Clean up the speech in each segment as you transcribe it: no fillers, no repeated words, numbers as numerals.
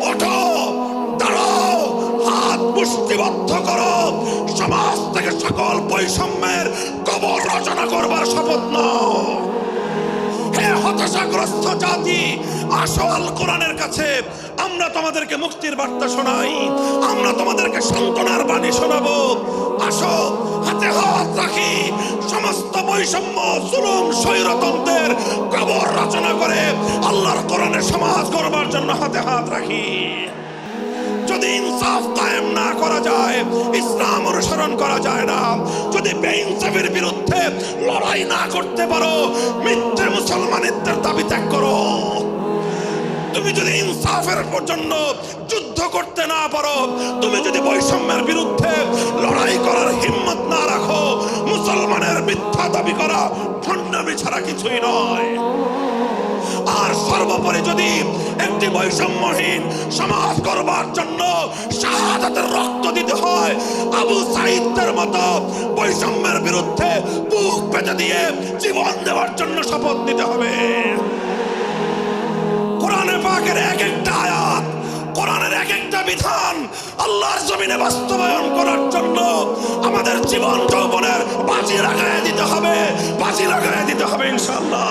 ওঠো, দাঁড়াও, হাত মুষ্টিবদ্ধ করো, সমাজ থেকে সকল বৈষম্যের কবর রচনা করবার শপথ নাও। হে হতাশাগ্রস্ত জাতি, আসো আল কোরআনের কাছে, আমরা তোমাদেরকে মুক্তির বার্তা শোনাই, আমরা তোমাদেরকে সান্ত্বনার বাণী শোনাবো। আসো, হাতে হাত রাখি, সমস্ত বৈষম্য, জুলুম, স্বৈরতন্ত্রের কবর রচনা করে আল্লাহর কোরআনের সমাজ গড়বার জন্য হাতে হাত রাখি। যদি ইনসাফ কায়েম না করা যায়, ইসলাম অনুসরণ করা যায় না। যদি বেইনসাফের বিরুদ্ধে লড়াই না করতে পারো, মিথ্যে মুসলমানিত্বের দাবি ত্যাগ করো। তুমি যদি ইনসাফের জন্য যুদ্ধ করতে না পারো, তুমি যদি বৈষম্যের বিরুদ্ধে লড়াই করার হিম্মত না রাখো, মুসলমানের মিথ্যা দাবি করা ভণ্ডামি ছাড়া কিছুই নয়। আর সর্বোপরি যদি একটি বৈষম্যহীন সমাজ করবার জন্য শাহাদাতের রক্ত দিতে হয়, আবু সাঈদের মতো বৈষম্যের বিরুদ্ধে বুক পেতে দিয়ে জীবন দেওয়ার জন্য শপথ নিতে হবে। কোরআনে পাকের এক একটা আয়াত, কোরআনের এক একটা বিধান আল্লাহর জমিনে বাস্তবায়ন করার জন্য আমাদের জীবন যৌবনের বাজি লাগায় দিতে হবে, বাজি লাগায় দিতে হবে ইনশাআল্লাহ।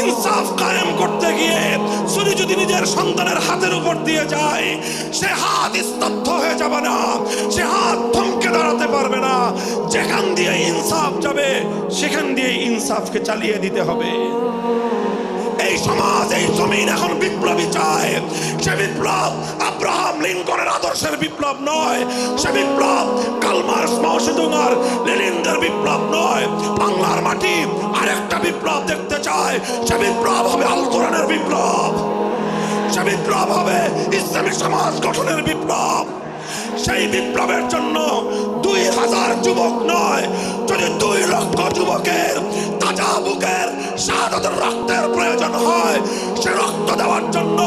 ইনসাফ কায়েম করতে গিয়ে ছুরি যদি নিজের সন্তানের হাতের উপর দিয়ে যায়, সে হাত স্তব্ধ হয়ে যাবে না, সে হাত থমকে দাঁড়াতে পারবে না। যেখান দিয়ে ইনসাফ যাবে, সেখান দিয়ে ইনসাফকে চালিয়ে দিতে হবে। এই সমাজ, এই জমিন এখন বিপ্লবী চায়। সে বিপ্লব আব্রাহাম লিঙ্কনের আদর্শের বিপ্লব নয়, সে বিপ্লব কার্ল মার্কস, মাও সেতুং আর লেনিনদের বিপ্লব নয়। বাংলার মাটি আরেকটা বিপ্লব দেখতে চায়, সে বিপ্লব হবে আল কোরআনের বিপ্লব, সে বিপ্লব হবে ইসলামী সমাজ গঠনের বিপ্লব। সেই বিপ্লবের জন্য 2000 যুবক নয়, যদি 2 লক্ষ যুবকের তাজা বুকের শাহাদাতের রক্তের প্রয়োজন হয়, সে রক্ত দেওয়ার জন্য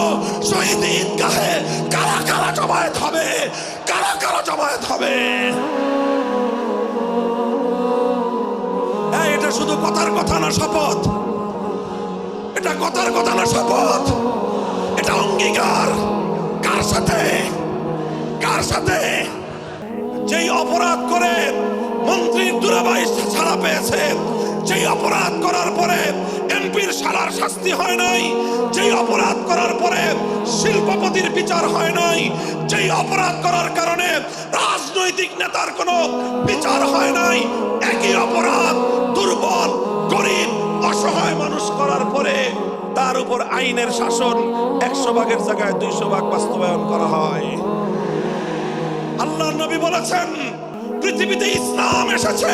শহীদ ঈদগাহে কারা কারা জমায়েত হবে, কারা কারা জমায়েত হবে। এটা শুধু কথার কথা না, শপথ। এটা কথার কথা না, শপথ। এটা অঙ্গীকার। কার সাথে? কার সাথে? যেই অপরাধ করে মন্ত্রীর দুলাভাই ছাড়া পেয়েছে, যেই অপরাধ করার পরে এমপির শালার শাস্তি হয় নাই, যেই অপরাধ করার পরে শিল্পপতির বিচার হয় নাই, যেই অপরাধ করার কারণে রাজনৈতিক নেতার কোনো বিচার হয় নাই, একই অপরাধ দুর্বল, গরিব, অসহায় মানুষ করার পরে তার উপর আইনের শাসন 100 ভাগের জায়গায় 200 ভাগ বাস্তবায়ন করা হয়। আল্লাহর নবী বলেছেন, পৃথিবীতে ইসলাম এসেছে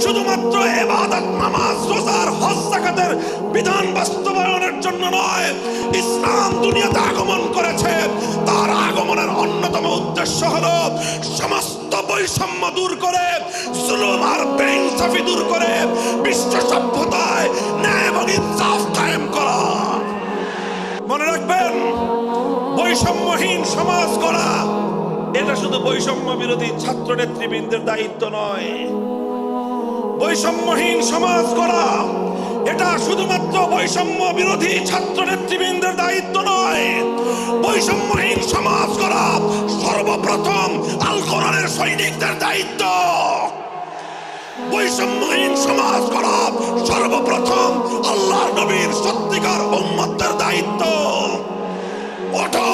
শুধুমাত্র ইবাদত, নামাজ, রোজার, হজ, যাকাতের বিধান বাস্তবায়নের জন্য নয়। ইসলাম দুনিয়াতে আগমন করেছে, তার আগমনের অন্যতম উদ্দেশ্য হলো সমস্ত বৈষম্য দূর করে, জুলুম আর বেইনসাফি দূর করে বিশ্ব সভ্যতায় ন্যায় এবং ইনসাফ কায়েম করা। মনে রাখবেন, বৈষম্যহীন সমাজ গড়া এটা শুধু বৈষম্য বিরোধী ছাত্র নেতৃবৃন্দের দায়িত্ব নয়। বৈষম্যহীন সমাজ গড়া এটা শুধুমাত্র বৈষম্য বিরোধী ছাত্র নেতৃবৃন্দের দায়িত্ব নয়। বৈষম্যহীন সমাজ গড়া সর্বপ্রথম আল কোরআনের সৈনিকদের দায়িত্ব। বৈষম্যহীন সমাজ গড়া সর্বপ্রথম আল্লাহর নবীর সত্যিকার উম্মতের দায়িত্ব। ওঠো,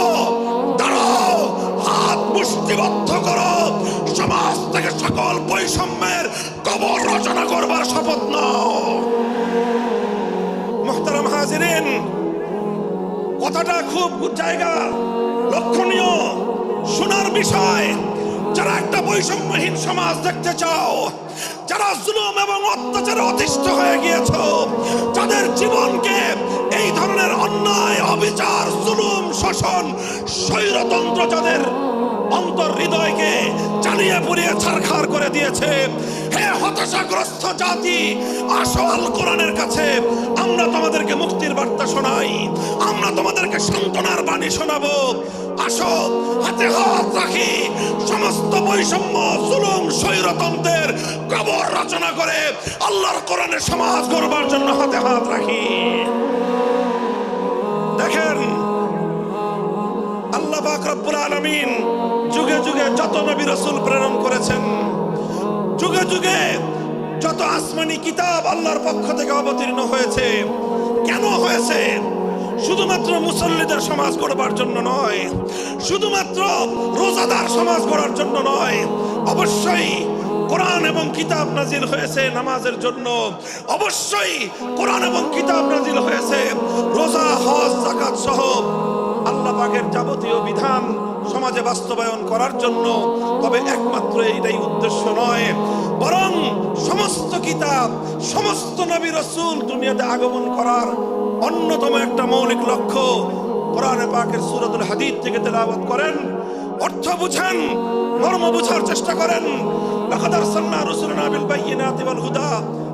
দাঁড়াও, হাত মুষ্টিবদ্ধ করো, সমাজ থেকে সকল বৈষম্যের কবর রচনা করবার শপথ নাও। মুহতারাম হাজিরিন, কথাটা খুব জায়গা লক্ষণীয়, শোনার বিষয়। যারা একটা বৈষম্যহীন সমাজ দেখতে চাও, যারা জুলুম এবং অত্যাচারে অতিষ্ঠ হয়ে গিয়েছো, যাদের জীবনকে এই ধরনের অন্যায়, অবিচার, জুলুম, শোষণ, স্বৈরতন্ত্র যাদের অন্তর হৃদয়কে জ্বালিয়ে পুড়িয়ে ছারখার করে দিয়েছে, হে হতাশাগ্রস্ত জাতি, আসো আল কোরআনের কাছে, আমরা তোমাদেরকে মুক্তির বার্তা শোনাই, আমরা তোমাদেরকে সান্ত্বনার বাণী শোনাবো। আসো, হাতে হাত রাখি, সমস্ত বৈষম্য, জুলুম, স্বৈরতন্ত্রের কবর রচনা করে আল্লাহর কোরআনের সমাজ গড়বার জন্য হাতে হাত রাখি। দেখেন, পাক রব্বুল আলামিন যুগে যুগে যত নবী রাসূল প্রেরণ করেছেন, যুগে যুগে যত আসমানি কিতাব আল্লাহর পক্ষ থেকে অবতীর্ণ হয়েছে, কেন হয়েছে? শুধুমাত্র মুসল্লিদের সমাজ গড়বার জন্য নয়, শুধুমাত্র রোজাদার সমাজ গড়ার জন্য নয়, অবশ্যই কোরআন এবং কিতাব নাজিল হয়েছে নামাজের জন্য, অবশ্যই কোরআন এবং কিতাব নাজিল হয়েছে রোজা, হজ, যাকাত সহ আল্লাহ পাকের যাবতীয় বিধান সমাজে বাস্তবায়ন করার জন্য। তবে একমাত্র এটাই উদ্দেশ্য নয়, বরং সমস্ত কিতাব, সমস্ত নবী রাসূল দুনিয়াতে আগমন করার অন্যতম একটা মৌলিক লক্ষ্য। কোরআনে পাকের সূরাতুল হাদীদ থেকে তেলাওয়াত করেন, অর্থ বুঝেন, মর্ম বুঝার চেষ্টা করেন। লাকাদ আরসালনা রুসুলানা বিল বায়িনাতি ওয়াল হুদা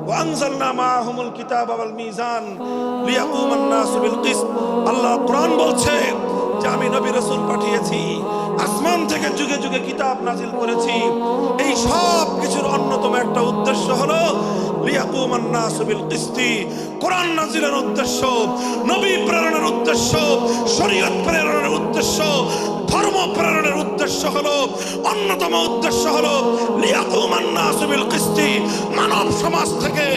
ওয়া আনজালনা মাআহুমুল কিতাবা ওয়াল মিজান লিয়াকুমান নাসু বিল কিসত। আল্লাহ কোরআন বলছে যে আমি নবী রাসূল পাঠিয়েছি, আসমান থেকে যুগে যুগে কিতাব নাজিল করেছি। এই সব কিছুর অন্যতম একটা উদ্দেশ্য হলো লিয়াকুমান নাসু বিল কিসতি। কোরআন নাজিলের উদ্দেশ্য, নবী প্রেরণের উদ্দেশ্য, শরীয়ত প্রেরণের উদ্দেশ্য, ধর্ম প্রেরণের উদ্দেশ্য হলো, অন্যতম উদ্দেশ্য হলো লিয়াকুমান নাসু বিল কিসতি। মানব সমাজ থেকে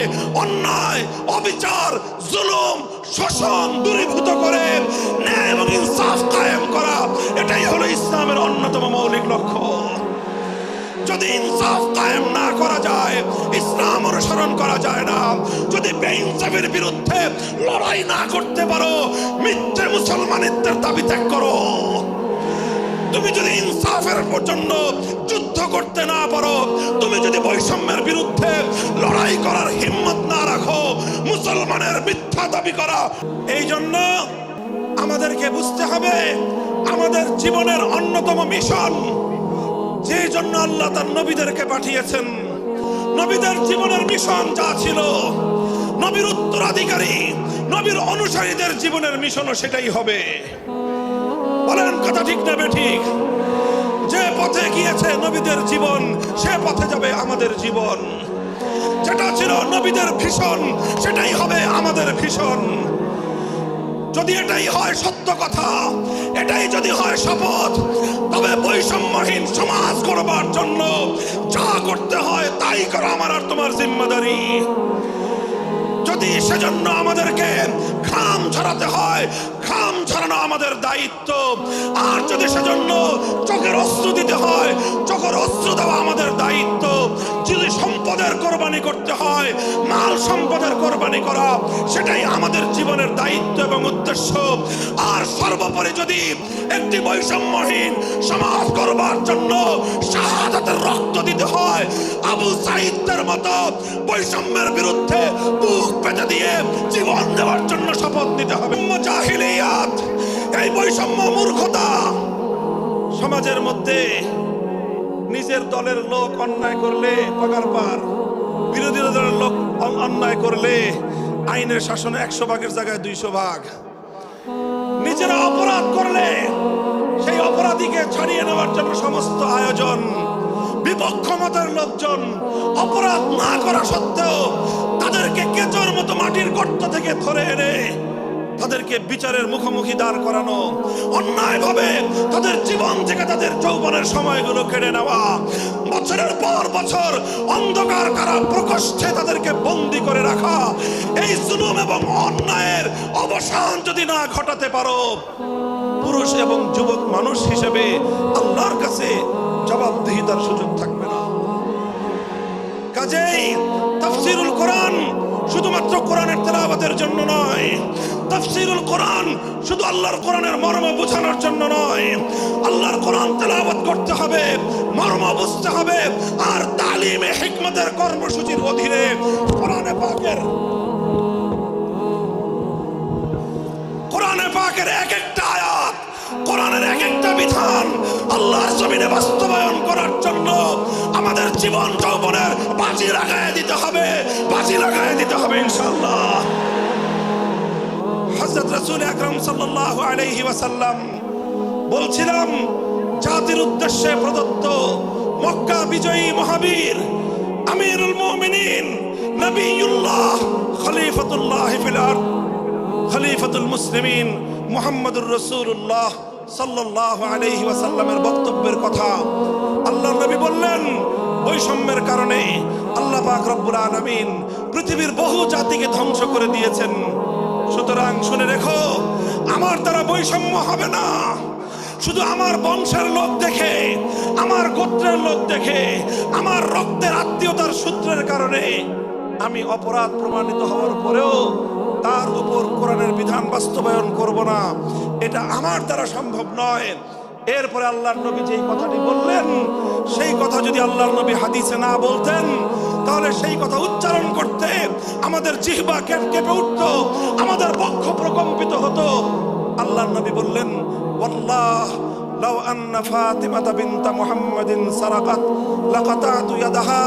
অন্যায়, অবিচার, জুলুম, শোষণ দূরীভূত করে ন্যায় এবং ইনসাফ কায়েম করা, এটাই হলো ইসলামের অন্যতম মৌলিক লক্ষ্য। যদি ইনসাফ কায়েম না করা যায়, ইসলাম অনুসরণ করা যায় না। যদি বেইনসাফের বিরুদ্ধে লড়াই না করতে পারো, মিথ্যে মুসলমানিত্বের দাবি ত্যাগ করো। তুমি যদি ইনসাফের জন্য যুদ্ধ করতে না পারো, তুমি যদি বৈষম্যের বিরুদ্ধে লড়াই করার হিম্মত না রাখো, মুসলমানের মিথ্যা দাবি করা। এই জন্য আমাদেরকে বুঝতে হবে আমাদের জীবনের অন্যতম মিশন, যে জন্য আল্লাহ তার নবীদেরকে পাঠিয়েছেন, নবীদের জীবনের মিশন যা ছিল, নবীর উত্তরাধিকারী, নবীর অনুসারীদের জীবনের মিশনও সেটাই হবে। বলেন কথা ঠিক না বেঠিক? যে পথে গিয়েছে নবীদের জীবন, সে পথে যাবে আমাদের জীবন। যেটা ছিল নবীদের ভীষণ, সেটাই হবে আমাদের ভীষণ। যদি এটাই হয় সত্য কথা, এটাই যদি হয় শপথ, তবে বৈষম্যহীন সমাজ গড়বার জন্য যা করতে হয় তাই করা আমার আর তোমার জিম্মাদারি। যদি সেজন্য আমাদেরকে ঘাম ঝরাতে হয়, ঘাম ঝরানো আমাদের দায়িত্ব। আর যদি সেজন্য চোখের অস্ত্র দিতে হয়, চোখের অস্ত্র দেওয়া আমাদের দায়িত্ব। যদি সম্পদের কোরবানি করতে হয়, মাল সম্পদের কোরবানি করা, সেটাই আমাদের জীবনের দায়িত্ব এবং উদ্দেশ্য। আর সর্বোপরি যদি একটি বৈষম্যহীন সমাজ করবার জন্য শাহাদাতের রক্ত দিতে হয়, আবু সাঈদের মতো বৈষম্যের বিরুদ্ধে বুক পেতে দিয়ে জীবন দেওয়ার জন্য শপথ নিতে হবে। জাহিলিয়াত, এই বৈষম্য, মূর্খতা। সমাজের মধ্যে নিজের দলের লোক অন্যায় করলে পগার পার, বিরোধী দলের লোক অন্যায় করলে আইনের শাসনে 100 ভাগের জায়গায় 200 ভাগ। নিজেরা অপরাধ করলে সেই অপরাধীকে ছাড়িয়ে নেওয়ার জন্য সমস্ত আয়োজন। বিপক্ষ মতের লোকজন অপরাধ না করা সত্ত্বেও তাদেরকে কেচোর মতো মাটির গর্ত থেকে ধরে এনে তাদেরকে বিচারের মুখোমুখি দাঁড় করানো, অন্যায়ভাবে তাদের জীবন থেকে তাদের যৌবনের সময়গুলো কেড়ে নেওয়া, বছরের পর বছর অন্ধকার কারা প্রকোষ্ঠে তাদেরকে বন্দী করে রাখা। এই জুলুম এবং অন্যায়ের অবসান যদি না ঘটাতে পারো, পুরুষ এবং যুবক মানুষ হিসেবে আল্লাহর কাছে জবাবদিহিতার সুযোগ থাকবে না। কাজেই তাফসীরুল কোরআন শুধুমাত্র কোরআনের তেলাওয়াতের জন্য নয়, তাফসীরুল কোরআন শুধু আল্লাহর কোরআনের মর্ম বোঝানোর জন্য নয়। আল্লাহর কোরআন তেলাওয়াত করতে হবে, মর্ম বুঝতে হবে, আর তালিমে হিকমতের কর্মসূচির অধীনে কোরআনে পাকের এক একটা আয়াত, কোরআনের এক একটা বিধান আল্লাহর জমিনে বাস্তবায়ন করার জন্য আমাদের জীবন যৌবনের বাজি লাগায় দিতে হবে, বাজি লাগায় দিতে হবে ইনশাআল্লাহ। হযরত রাসূল আকরাম সাল্লাল্লাহু আলাইহি ওয়াসাল্লাম বলছিলাম, জাতির উদ্দেশ্যে প্রদত্ত মক্কা বিজয়ী মহাবীর আমিরুল মুমিনিন নবিয়ুল্লাহ খলিফাতুল্লাহ ফিল আরদ খলিফাতুল মুসলিমিন মুহাম্মদুর রাসূলুল্লাহ সাল্লাল্লাহু আলাইহি ওয়াসাল্লামের বক্তব্যের কথা। আল্লাহর নবী বললেন, বৈষম্যের কারণে আল্লাহ পাক রব্বুল আলামিন পৃথিবীর বহু জাতিকে ধ্বংস করে দিয়েছেন। সুতরাং শুনে রেখো, আমার দ্বারা বৈষম্য হবে না। শুধু আমার বংশের লোক দেখে, আমার গোত্রের লোক দেখে, আমার রক্তের আত্মীয়তার সূত্রের কারণে আমি অপরাধ প্রমাণিত হওয়ার পরেও তার উপর কোরআনের বিধান বাস্তবায়ন করব না, এটা আমার দ্বারা সম্ভব নয়। এরপরে আল্লাহর নবী যেই কথাটি বললেন, সেই কথা যদি আল্লাহর নবী হাদিসে না বলতেন, তাহলে সেই কথা উচ্চারণ করতে আমাদের জিহ্বা কেঁপে উঠত, আমাদের বক্ষ প্রকম্পিত হতো। আল্লাহর নবী বললেন, ওয়াল্লাহ লাউ আন্না ফাতিমাতা বিনতা মুহাম্মাদিন সারাকাত লাকাতাতু ইয়াদাহা।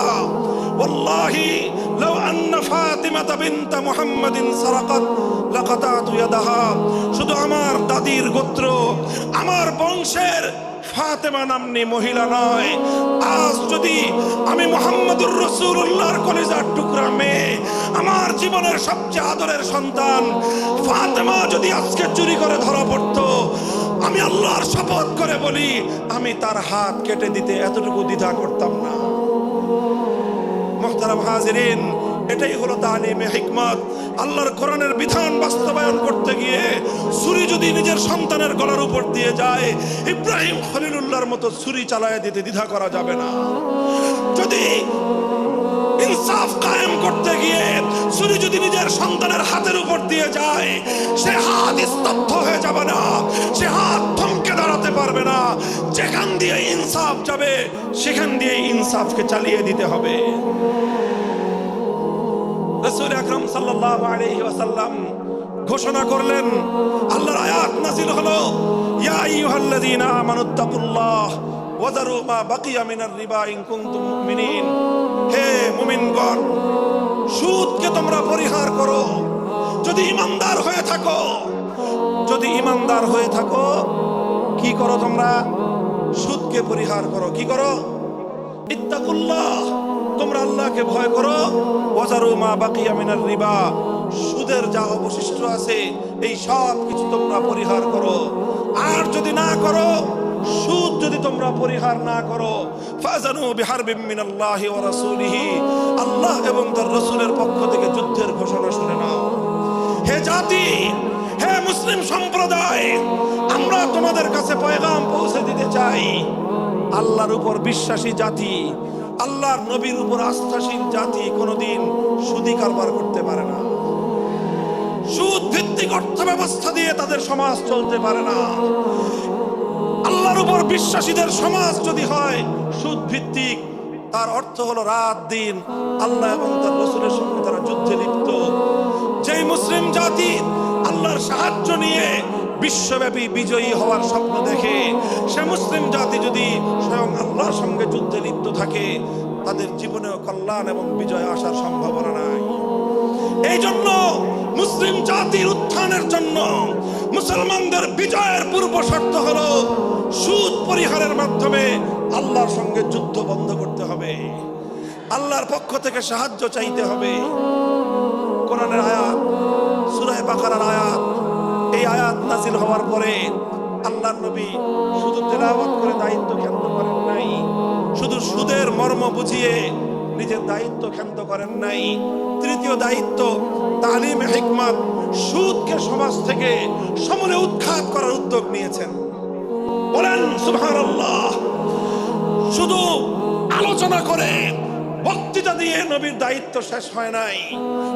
ওয়াল্লাহি লাউ আন্না ফাতিমাতা বিনতা মুহাম্মাদিন সারাকাত লাকাতাতু ইয়াদাহা। শুধু আমার দাদির গোত্র, আমার বংশের ফাতেমা নামনি মহিলা নয়, আজ যদি আমি মুহাম্মদুর রাসূলুল্লাহর কলিজার টুকরা মেয়ে, আমার জীবনের সবচেয়ে আদরের সন্তান ফাতেমা যদি আজকে চুরি করে ধরা পড়তো, আমি আল্লাহর শপথ করে বলি, আমি তার হাত কেটে দিতে এতটুকু দ্বিধা করতাম না। মুহতারাম হাজিরিন, এটাই হলো তালিমে হিকমত। আল্লাহর কোরআনের বিধান বাস্তবায়ন করতে গিয়ে ছুরি যদি নিজের সন্তানের গলার উপর দিয়ে যায়, ইব্রাহিম খলিলুল্লাহর মতো ছুরি চালায় দিতে দ্বিধা করা যাবে না। যদি ইনসাফ কায়েম করতে গিয়ে ছুরি যদি নিজের সন্তানের হাতের উপর দিয়ে যায়, সে হাত স্তব্ধ হয়ে যাবে না, সে হাত থমকে দাঁড়াতে পারবে না। যেখান দিয়ে ইনসাফ যাবে, সেখান দিয়ে ইনসাফকে চালিয়ে দিতে হবে। রাসূল আকরাম সাল্লাল্লাহু আলাইহি ওয়াসাল্লাম ঘোষণা করলেন, আল্লাহর আয়াত নাযিল হলো, ইয়া আইয়ুহাল্লাযীনা আমানুত্তাকুল্লাহ ওয়া যারু মা বাকিয়া মিনার রিবা ইন কুনতুম মুমিনিন। হে মুমিনগণ, সুদকে তোমরা পরিহার করো যদি ঈমানদার হয়ে থাকো। যদি ঈমানদার হয়ে থাকো, কি করো তোমরা? সুদকে পরিহার করো। কি করো? ইত্তাকুল্লাহ, তোমরা আল্লাহকে ভয় করো। ওয়াজারু মা বাকিয়া মিনার রিবা, সুদের যা অবশিষ্ট আছে এই সব কিছু তোমরা পরিহার করো। আর যদি না করো, সুদ যদি তোমরা পরিহার না করো, ফাজানু বিহারবিম মিনাল্লাহি ওয়া রাসূলিহি, আল্লাহ এবং তার রাসূলের পক্ষ থেকে যুদ্ধের ঘোষণা শুনে নাও। হে জাতি, হে মুসলিম সম্প্রদায়, আমরা তোমাদের কাছে পয়গাম পৌঁছে দিতে চাই, আল্লাহর উপর বিশ্বাসী জাতি, আল্লাহর নবীর উপর আস্থাশীল জাতি কোনোদিন সুদি কারবার করতে পারে না। সুদ ভিত্তিক অর্থ ব্যবস্থা দিয়ে তাদের সমাজ চলতে পারে না। আল্লাহর উপর বিশ্বাসীদের সমাজ যদি হয় সুদ ভিত্তিক, তার অর্থ হলো রাত দিন আল্লাহ এবং তার রাসূলের সঙ্গে তারা যুদ্ধে লিপ্ত। যেই মুসলিম জাতি আল্লাহর সাহায্য নিয়ে বিশ্বব্যাপী বিজয়ী হওয়ার স্বপ্ন দেখে, সে মুসলিম জাতি যদি স্বয়ং আল্লাহর সঙ্গে যুদ্ধে লিপ্ত থাকে, তাদের জীবনেও কল্যাণ এবং বিজয় আসার সম্ভাবনা নাই। এই জন্য মুসলিম জাতির উত্থানের জন্য, মুসলমানদের বিজয়ের পূর্ব শর্ত হলো সুদ পরিহারের মাধ্যমে আল্লাহর সঙ্গে যুদ্ধ বন্ধ করতে হবে, আল্লাহর পক্ষ থেকে সাহায্য চাইতে হবে। কোরআনের আয়াত, সূরা বাকারার আয়াত, এই আয়াত নাযিল হওয়ার পরে আল্লাহর নবী শুধু তেলাওয়াত করে দায়িত্ব ক্ষান্ত করেন নাই, শুধু সুদের মর্ম বুঝিয়ে নিজের দায়িত্ব ক্ষান্ত করেন নাই। তৃতীয় দায়িত্ব তালিমে হিকমত, সুদকে সমাজ থেকে সমূলে উৎখাত করার উদ্যোগ নিয়েছেন। বলেন সুবহানাল্লাহ। শুধু আলোচনা করে, বক্তৃতা দিয়ে নবীর দায়িত্ব শেষ হয় নাই,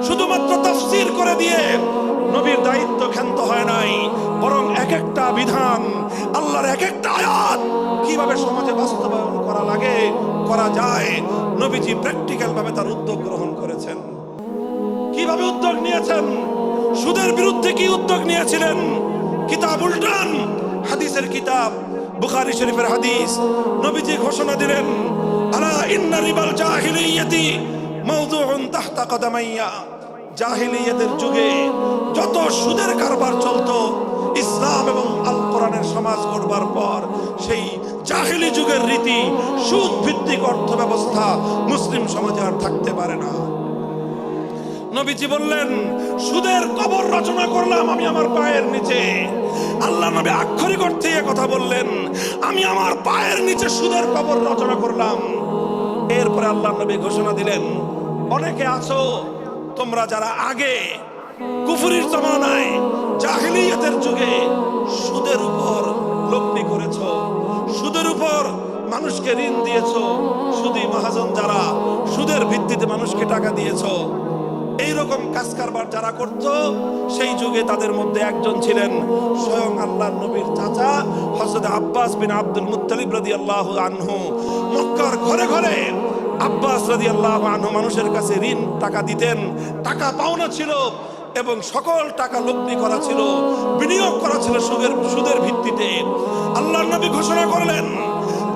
শুধুমাত্র তাফসীর করে দিয়ে নবীর দায়িত্ব ক্ষান্ত হয় নাই, বরং এক একটা বিধান, আল্লাহর এক একটা আয়াত কিভাবে সমাজে বাস্তবায়ন করা লাগে, করা যায়, নবীজি প্র্যাকটিক্যাল ভাবে তার উদ্যোগ গ্রহণ করেছেন। কিভাবে উদ্যোগ নিয়েছেন? সুদের বিরুদ্ধে কি উদ্যোগ নিয়েছিলেন? কিতাব উল্টান, হাদিসের কিতাব বুখারী শরীফের হাদিস, নবীজি ঘোষণা দিলেন, আলা ইন্না রিবাল জাহিলিয়াতি মাওদুউন তাহতা কদামাইয়া। জাহিলিয়াতের যুগে যত সুদের কারবার চলতো, ইসলাম এবং আল কোরআনের সমাজ গড়বার পর সেই জাহিলি যুগের রীতি, সুদ ভিত্তিক অর্থ ব্যবস্থা মুসলিম সমাজে আর থাকতে পারে না। নবীজি বললেন, সুদের কবর রচনা করলাম আমি আমার পায়ের নিচে। আল্লাহ নবী আক্ষরিক অর্থে এ কথা বললেন, আমি আমার পায়ের নিচে সুদের কবর রচনা করলাম। এরপরে আল্লাহ নবী ঘোষণা দিলেন, অনেকে আছো তোমরা যারা আগে কুফরির জমানায় জাহিলিয়াতের যুগে সুদের উপর লগ্নি করেছো, সুদের উপর মানুষকে ঋণ দিয়েছো, সুদী মহাজন যারা সুদের ভিত্তিতে মানুষকে টাকা দিয়েছো, এইরকম কাজ কারবার যারা করত, সেই যুগে তাদের মধ্যে একজন ছিলেন স্বয়ং আল্লাহর নবীর চাচা হযরত আব্বাস বিন আব্দুল মুত্তালিব রাদিয়াল্লাহু আনহু। মক্কার ঘরে ঘরে আব্বাস রাদিয়াল্লাহু আনহু মানুষের কাছে ঋণ টাকা দিতেন, টাকা পাওনা ছিল এবং সকল টাকা লগ্নি করা ছিল, বিনিয়োগ করা ছিল সুদের ভিত্তিতে। আল্লাহর নবী ঘোষণা করলেন,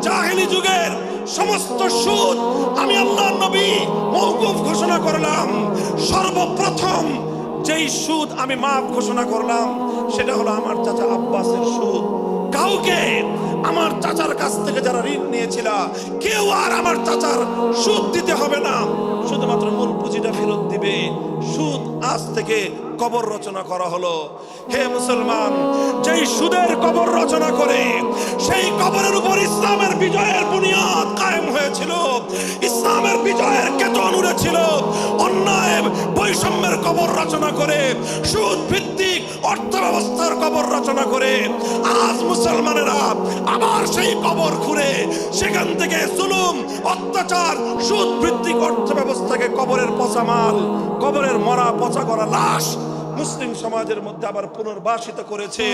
জাহেলি যুগের সমস্ত সুদ আমি আল্লাহর নবী মওকুফ ঘোষণা করলাম। সর্বপ্রথম যেই সুদ আমি মাফ ঘোষণা করলাম সেটা হলো আমার চাচা আব্বাসের সুদ। কাউকে আমার চাচার কাছ থেকে যারা ঋণ নিয়েছিল কেউ আর আমার চাচার সুদ দিতে হবে না, শুধুমাত্র মূল পুঁজিটা ফেরত দিবে। সুদ আজ থেকে কবর রচনা করা হলো। হে মুসলমান, যেই সুদের কবর রচনা করে সেই কবরের উপর ইসলামের বিজয়ের বুনিয়াদ কায়েম হয়েছিল, ইসলামের বিজয়ের কেতন উড়েছিল। অন্যায় বৈষম্যের কবর রচনা করে, সুদ ভিত্তিক অর্থ ব্যবস্থার কবর রচনা করে আজ মুসলমানেরা আবার সেই কবর খুঁড়ে সেখান থেকে জুলুম, অত্যাচার, সুদ ভিত্তিক অর্থ ব্যবস্থাকে কবরের পচা মাল, কবরের মরা পচা করা লাশ মুসলিম সমাজের মধ্যে আবার পুনর্বাসিত করেছে।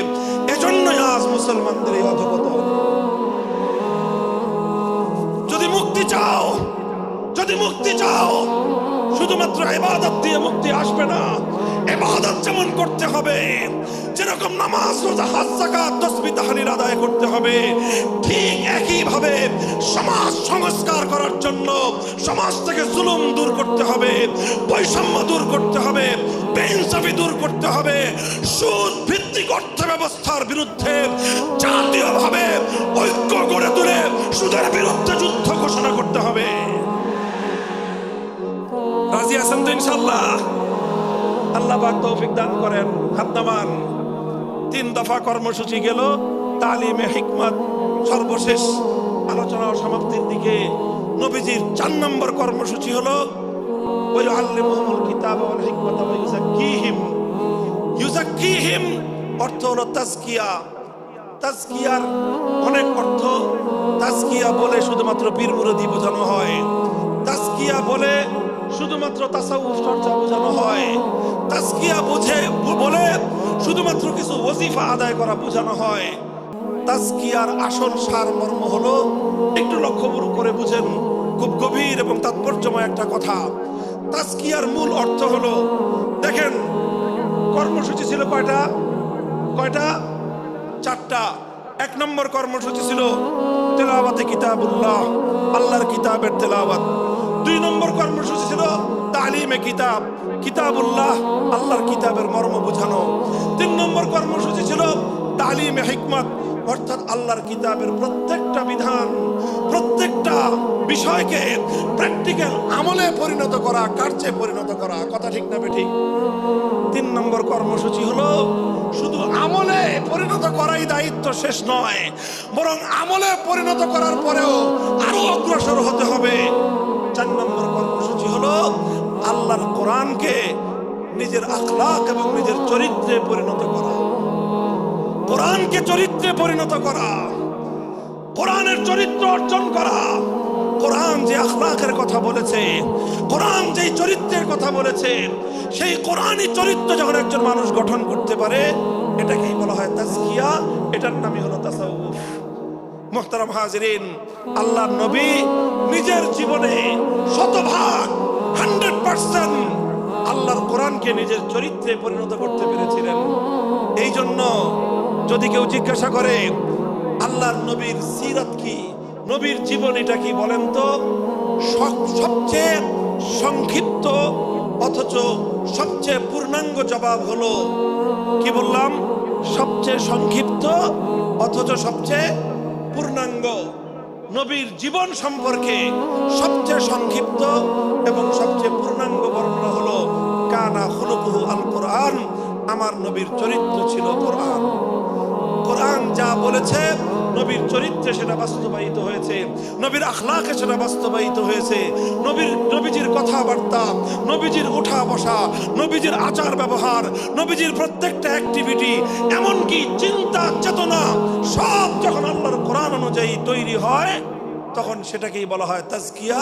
এজন্যই আজ মুসলমানদের এই অধঃপতন। যদি মুক্তি চাও, যদি মুক্তি চাও, শুধুমাত্র ইবাদত দিয়ে মুক্তি আসবে না। ইবাদত যেমন করতে হবে, যেরকম নামাজ, রোজা, হজ, যাকাত, তাসবিহ, তাহলিল আদায় করতে হবে, ঠিক একই ভাবে সমাজ সংস্কার করার জন্য সমাজ থেকে জুলুম দূর করতে হবে, বৈষম্য দূর করতে হবে, বেইনসাফি দূর করতে হবে, সুদ ভিত্তিক অর্থ ব্যবস্থার বিরুদ্ধে জাতীয়ভাবে ঐক্য গড়ে তুলে সুদের বিরুদ্ধে যুদ্ধ ঘোষণা করতে হবে। রাজি আছেন তো ইনশাআল্লাহ? আল্লাহ পাক তৌফিক দান করেন। হাত নামান। 3 দফা কর্মসূচি গেল, তালিমে হিকমত সর্বশেষ আলোচনা ও সমাপ্তির দিকে। নবীজির 4 নম্বর কর্মসূচি হলো ওয়ায়ুআল্লিমুহুমুল কিতাবা ওয়াল হিকমাতা ওয়া ইউযাক্কিহিম। ইউযাক্কিহিম অর্থ হলো তাজকিয়া। তাজকিয়ার অনেক অর্থ। তাজকিয়া বলে শুধুমাত্র পীর মুরিদি বোঝানো হয়, তাজকিয়া বলে শুধুমাত্র তাসাউফ চর্চা বোঝানো হয়, তাজকিয়া বলে শুধুমাত্র কিছু ওজিফা আদায় করা বোঝানো হয়। তাজকিয়ার আসল সারমর্ম হলো, একটু লক্ষ্য করে বুঝেন, খুব গভীর এবং তাৎপর্যময় একটা কথা। তাজকিয়ার মূল অর্থ হলো, দেখেন কর্মসূচি ছিল কয়টা? 4টা। 1 নম্বর কর্মসূচি ছিল তেলাওয়াতে কিতাবুল্লাহ, আল্লাহর কিতাবের তেলাওয়াত। 2 নম্বর কর্মসূচি ছিল তালিমে কিতাব, কিতাবুল্লাহ, আল্লাহর কিতাবের মর্ম বোঝানো। 3 নম্বর কর্মসূচি ছিল তালিমে হিকমত, অর্থাৎ আল্লাহর কিতাবের প্রত্যেকটা বিধান, প্রত্যেকটা বিষয়কে প্র্যাকটিক্যাল আমলে পরিণত করা, কার্যে পরিণত করা। কথা ঠিক না বেঠিক? 3 নম্বর কর্মসূচি হলো শুধু আমলে পরিণত করাই দায়িত্ব শেষ নয়, বরং আমলে পরিণত করার পরেও আরো অগ্রসর হতে হবে। 4 নম্বর কর্মসূচি হলো আল্লাহর কোরআনকে নিজের আখলাক এবং নিজের চরিত্রে পরিণত করা। কোরআনকে চরিত্রে পরিণত করা, কোরআনের চরিত্র অর্জন করা। কোরআন যে আখলাকের কথা বলেছে, কোরআন যেই চরিত্রের কথা বলেছে, সেই কোরআনই চরিত্র যখন একজন মানুষ গঠন করতে পারে, এটাকেই বলা হয় তাজকিয়া। এটার নামই হলো তাসাউফ। মুহতারাম হাজিরিন, আল্লাহর নবী নিজের জীবনে 100% আল্লাহর কোরআনকে নিজের চরিত্রে পরিণত করতে পেরেছিলেন। এই জন্য যদি কেউ জিজ্ঞাসা করে আল্লাহর নবীর সিরাত কি, নবীর জীবনীটা কি, বলেন তো সবচেয়ে সংক্ষিপ্ত অথচ সবচেয়ে পূর্ণাঙ্গ জবাব হলো, কি বললাম? সবচেয়ে সংক্ষিপ্ত অথচ সবচেয়ে পূর্ণাঙ্গ। নবীর জীবন সম্পর্কে সবচেয়ে সংক্ষিপ্ত এবং সবচেয়ে পূর্ণাঙ্গ বর্ণনা হলো কানা খুলুকুহু আল কোরআন, আমার নবীর চরিত্র ছিল কোরআন। কোরআন যা বলেছে নবীর চরিত্রে সেটা বাস্তবায়িত হয়েছে, নবীর আখলাকে সেটা বাস্তবায়িত হয়েছে। নবীজির কথাবার্তা, নবীজির উঠা বসা, নবীজির আচার ব্যবহার, নবীজির প্রত্যেকটা অ্যাক্টিভিটি, এমনকি চিন্তা চেতনা সব যখন আল্লাহর কোরআন অনুযায়ী তৈরি হয় তখন সেটাকেই বলা হয় তাজকিয়া।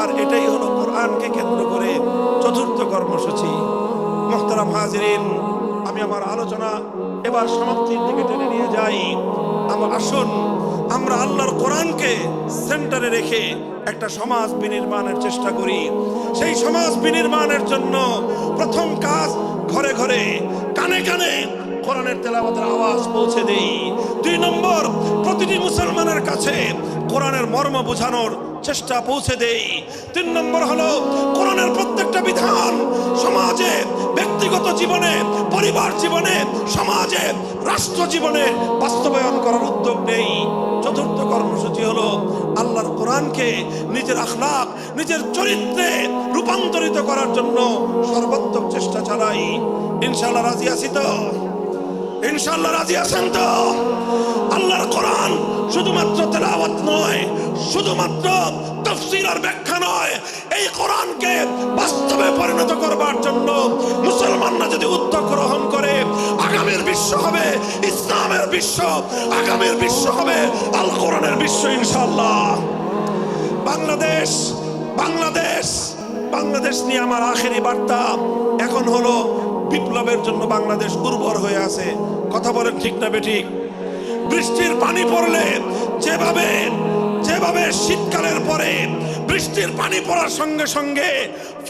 আর এটাই হলো কোরআনকে কেন্দ্র করে চতুর্থ কর্মসূচি। মুহতারাম হাজিরিন, আমি আমার আলোচনা এবার সমাপ্তির দিকে টেনে নিয়ে যাই। আসুন আমরা আল্লাহর কোরআনকে সেন্টারে রেখে একটা সমাজ বিনির্মাণের চেষ্টা করি। সেই সমাজ বিনির্মাণের জন্য প্রথম কাজ, ঘরে ঘরে কানে কানে কোরআনের তেলাওয়াতের আওয়াজ পৌঁছে দেই। 2 নম্বর, প্রতিটি মুসলমানের কাছে কোরআনের মর্ম বোঝানোর চেষ্টা পৌঁছে দেই। 3 নম্বর হলো কোরআনের প্রত্যেকটা বিধান সমাজে, ব্যক্তিগত জীবনে, পরিবার জীবনে, সমাজে, রাষ্ট্র জীবনে বাস্তবায়ন করার উদ্যোগ নেই। চতুর্থ কর্মসূচি হলো আল্লাহর কোরআনকে নিজের আখলাক, নিজের চরিত্রে রূপান্তরিত করার জন্য সর্বাত্মক চেষ্টা চালাই। ইনশাআল্লাহ রাজি আছি তো? ইনশাআল্লাহ রাজি আছেন তো? আল্লাহর কোরআন শুধুমাত্র তেলাওয়াত নয়, শুধুমাত্র তাফসীর আর ব্যাখ্যা নয়, এই কোরআনকে বাস্তবে পরিণত করবার জন্য মুসলমানরা যদি উদ্যোগ গ্রহণ করে, আগামীর বিশ্ব হবে ইসলামের বিশ্ব, আগামীর বিশ্ব হবে আল কোরআনের বিশ্ব ইনশাআল্লাহ। বাংলাদেশ বাংলাদেশ বাংলাদেশ নিয়ে আমার আখেরি বার্তা এখন হলো বিপ্লবের জন্য বাংলাদেশ উর্বর হয়ে আছে। কথা বলেন ঠিক না বেঠিক? বৃষ্টির পানি পড়লে যেভাবে যেভাবে শীতকালের পরে বৃষ্টির পানি পড়ার সঙ্গে সঙ্গে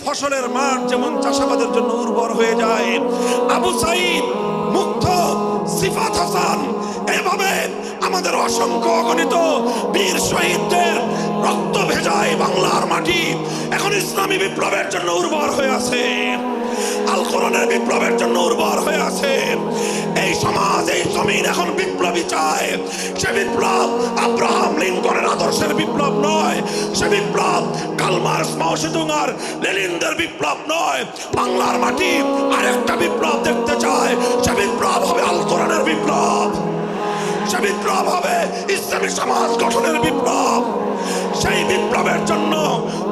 ফসলের মাঠ যেমন চাষাবাদের জন্য উর্বর হয়ে যায়, আবু সাইদ, মুগ্ধ, সিফাত হাসান, এভাবে আমাদের অসংখ্য অগণিত বীর শহীদদের রক্ত ভেজায় বাংলার মাটি এখন ইসলামী বিপ্লবের জন্য উর্বর হয়ে আছে, আল কোরআনের বিপ্লবের জন্য উর্বর হয়ে আছে। এই সমাজ, এই জমিন এখন বিপ্লবী চায়। সে বিপ্লব আব্রাহাম লিঙ্কনের আদর্শের বিপ্লব নয়, সে বিপ্লব কার্ল মার্কস, মাও সেতুং আর লেনিনদের বিপ্লব নয়। বাংলার মাটি আরেকটা বিপ্লব দেখতে চায়, সে বিপ্লব হবে আল কোরআনের বিপ্লব, সে বিপ্লব হবে ইসলামী সমাজ গঠনের বিপ্লব। সেই বিপ্লবের জন্য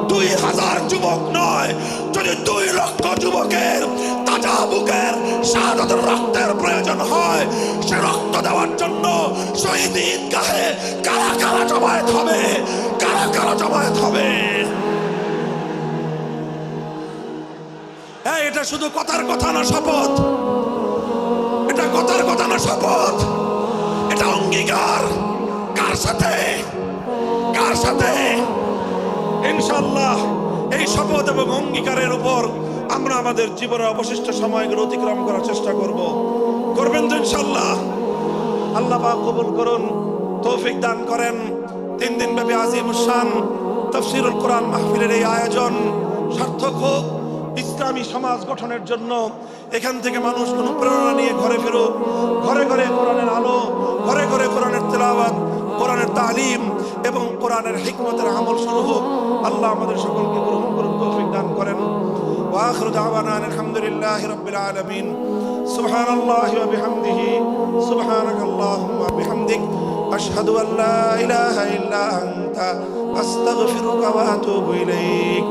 2000 যুবক নয়, যদি 2 লক্ষ যুবকের তাজা বুকের শাহাদাতের রক্তের প্রয়োজন হয়, সে রক্ত দেওয়ার জন্য শহীদ ঈদগাহে কারা কারা জমায়েত হবে, কারা কারা জমায়েত হবে। এটা শুধু কথার কথা না, শপথ। এটা কথার কথা না, শপথ। এটা অঙ্গীকার। কার সাথে? কার সাথে? ইনশাআল্লাহ এই শপথ এবং অঙ্গীকারের উপর আমরা আমাদের জীবনের অবশিষ্ট সময়গুলো অতিক্রম করার চেষ্টা করব। করবেন তো ইনশাআল্লাহ? আল্লাহ পাক কবুল করুন, তৌফিক দান করেন। 3 দিন ব্যাপী আজিমুস শান তাফসীরুল কোরআন মাহফিলের এই আয়োজন সার্থক হোক ইসলামী সমাজ গঠনের জন্য। এখান থেকে মানুষ কোনো প্রেরণা নিয়ে ঘরে ফেরুক, ঘরে ঘরে কোরআনের আলো, ঘরে ঘরে কোরআনের তেলাওয়াত, কোরআনের তালিম এবং কোরআনের হিকমতের আমল শুরু হোক। আল্লাহ আমাদের সকলকে গ্রহণ করুন, তৌফিক দান করেন। ওয়া আখিরু দাওয়ানা আলহামদুলিল্লাহি রাব্বিল আলামিন। সুবহানাল্লাহি ওয়া বিহামদিহি, সুবহানাকাল্লাহুম্মা বিহামদিক, আশহাদু আল্লা ইলাহা ইল্লা আনতা, আস্তাগফিরুকা ওয়া আতুবু ইলাইক।